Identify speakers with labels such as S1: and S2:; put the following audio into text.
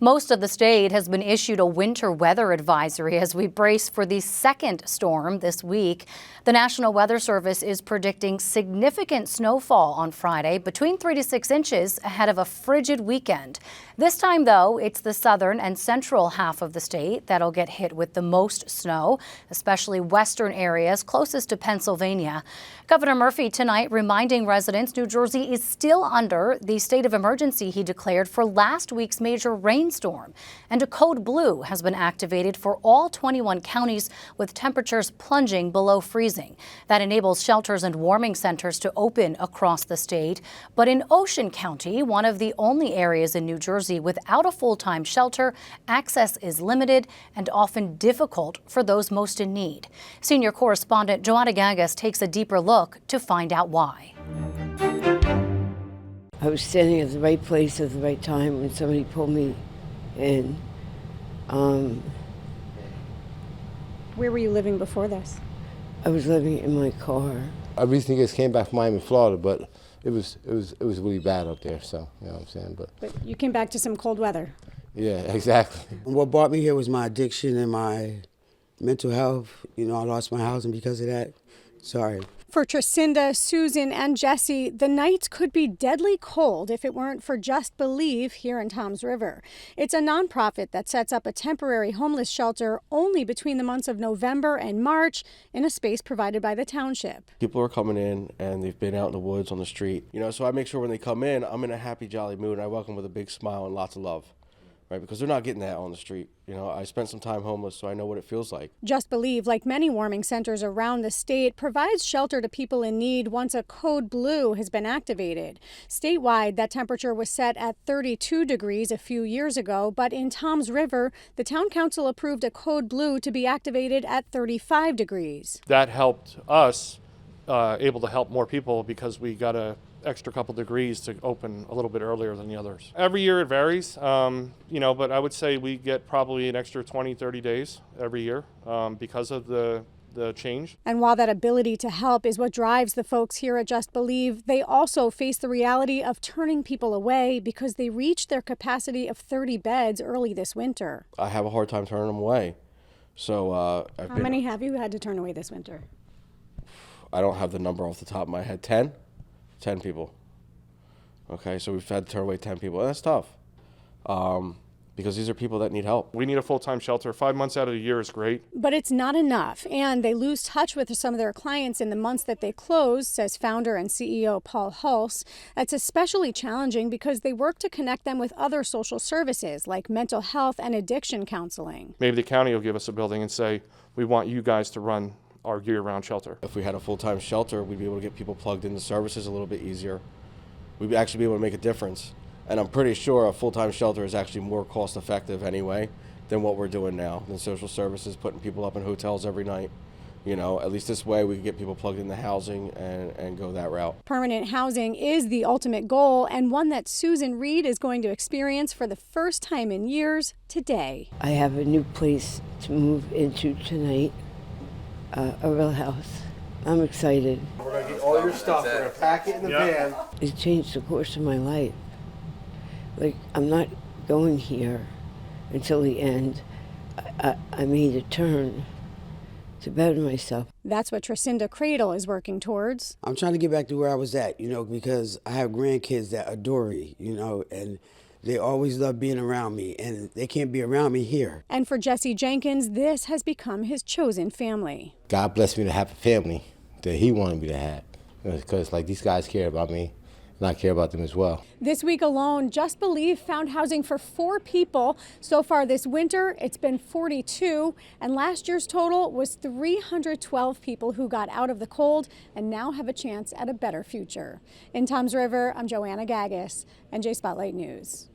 S1: Most of the state has been issued a winter weather advisory as we brace for the second storm this week. The National Weather Service is predicting significant snowfall on Friday, between 3 to 6 inches ahead of a frigid weekend. This time, though, it's the southern and central half of the state that'll get hit with the most snow, especially western areas closest to Pennsylvania. Governor Murphy tonight reminding residents New Jersey is still under the state of emergency he declared for last week's major rainstorm. And a code blue has been activated for all 21 counties with temperatures plunging below freezing. That enables shelters and warming centers to open across the state. But in Ocean County, one of the only areas in New Jersey without a full-time shelter, access is limited and often difficult for those most in need. Senior correspondent Joanna Gagas takes a deeper look to find out why.
S2: I was standing at the right place at the right time when somebody pulled me in.
S3: Where were you living before this?
S2: I was living in my car.
S4: I recently just came back from Miami, Florida, but it was really bad up there. So you know what I'm saying.
S3: But you came back to some cold weather.
S4: Yeah, exactly.
S5: What brought me here was my addiction and my mental health. You know, I lost my housing because of that. Sorry.
S3: For Tracinda, Susan, and Jesse, the nights could be deadly cold if it weren't for Just Believe here in Toms River. It's a nonprofit that sets up a temporary homeless shelter only between the months of November and March in a space provided by the township.
S6: People are coming in and they've been out in the woods on the street. You know, so I make sure when they come in, I'm in a happy, jolly mood and I welcome with a big smile and lots of love. Right, because they're not getting that on the street. You know, I spent some time homeless, so I know what it feels like. Just
S3: Believe, like many warming centers around the state, provides shelter to people in need once a code blue has been activated. Statewide, that temperature was set at 32 degrees a few years ago, but in Toms River, the town council approved a code blue to be activated at 35 degrees.
S7: That helped us able to help more people because we got a extra couple degrees to open a little bit earlier than the others. Every year it varies, you know, but I would say we get probably an extra 20, 30 days every year because of the change.
S3: And while that ability to help is what drives the folks here at Just Believe, they also face the reality of turning people away because they reached their capacity of 30 beds early this winter.
S6: I have a hard time turning them away. So
S3: How many have you had to turn away this winter?
S6: I don't have the number off the top of my head. 10 people. Okay, so we've had to turn away 10 people. And that's tough because these are people that need help.
S7: We need a full-time shelter. 5 months out of the year is great.
S3: But it's not enough, and they lose touch with some of their clients in the months that they close, says founder and CEO Paul Hulse. That's especially challenging because they work to connect them with other social services like mental health and addiction counseling.
S7: Maybe the county will give us a building and say, we want you guys to run our year-round shelter.
S6: If we had a full-time shelter, we'd be able to get people plugged into services a little bit easier. We'd actually be able to make a difference. And I'm pretty sure a full-time shelter is actually more cost-effective anyway than what we're doing now, than social services, putting people up in hotels every night. You know, at least this way we can get people plugged into housing and go that route.
S3: Permanent housing is the ultimate goal, and one that Susan Reed is going to experience for the first time in years today.
S2: I have a new place to move into tonight. A real house. I'm excited.
S4: We're gonna get all your stuff. We're gonna pack it in the van.
S2: It changed the course of my life. Like, I'm not going here until the end. I made a turn to better myself.
S3: That's what Tracinda Cradle is working towards.
S5: I'm trying to get back to where I was at, you know, because I have grandkids that adore me, you know, and they always love being around me, and they can't be around me here.
S3: And for Jesse Jenkins, this has become his chosen family.
S4: God blessed me to have a family that he wanted me to have, because like these guys care about me, and I care about them as well.
S3: This week alone, Just Believe found housing for 4 people. So far this winter, it's been 42, and last year's total was 312 people who got out of the cold and now have a chance at a better future. In Toms River, I'm Joanna Gagas, NJ Spotlight News.